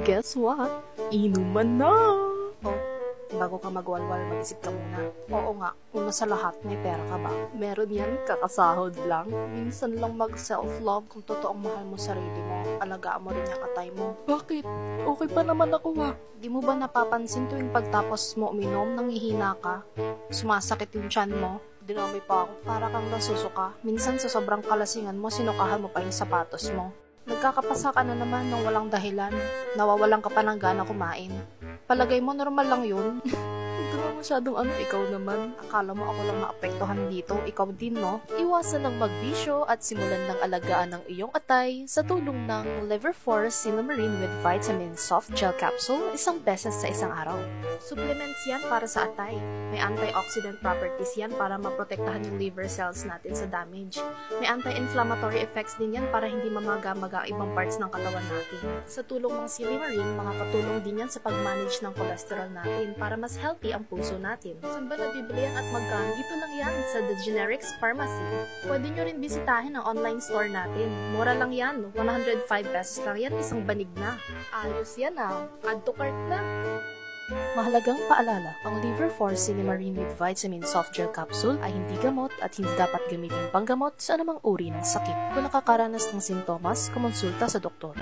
Guess what? Inuman na! Oh, bago ka magwalwal, mag-isip ka muna. Oo nga, una sa lahat, may pera ka ba? Meron yan, kakasahod lang. Minsan lang mag-self-love kung totoong mahal mo sarili mo. Alagaan mo rin yung atay mo. Bakit? Okay pa naman ako Di mo ba napapansin tuwing pagtapos mo uminom, nanghihina ka? Sumasakit yung tiyan mo? Dinamay pa ako, para kang nasusuka. Minsan sa sobrang kalasingan mo, sinukahan mo pa yung sapatos mo. Nagkakapasa ka na naman ng walang dahilan. Nawawalan ka pa ng gana kumain. Palagay mo normal lang yun? Huwag ka na masyadong ikaw naman. Akala mo ako lang naapektuhan dito, ikaw din no? Iwasan ng magbisyo at simulan ng alagaan ng iyong atay sa tulong ng Liver Force Silimarine with Vitamin Soft Gel Capsule 1 beses sa isang araw. Supplements yan para sa atay. May antioxidant properties yan para maprotektahan yung liver cells natin sa damage. May anti-inflammatory effects din yan para hindi mamaga-maga ang ibang parts ng katawan natin. Sa tulong ng Silimarine, makakatulong din yan sa pag-manage ng cholesterol natin para mas healthy ang puso natin. Saan ba nabibili yan at magkano? Dito lang yan sa The Generics Pharmacy. Pwede nyo rin bisitahin ang online store natin. Mura lang yan, 105 pesos lang yan, isang banig na. Ayos yan add to cart na. Mahalagang paalala, ang Liver Force Silimarine with Vitamin Soft Gel Capsule ay hindi gamot at hindi dapat gamitin panggamot sa anumang uri ng sakit. Kung nakakaranas ng sintomas, kumonsulta sa doktor.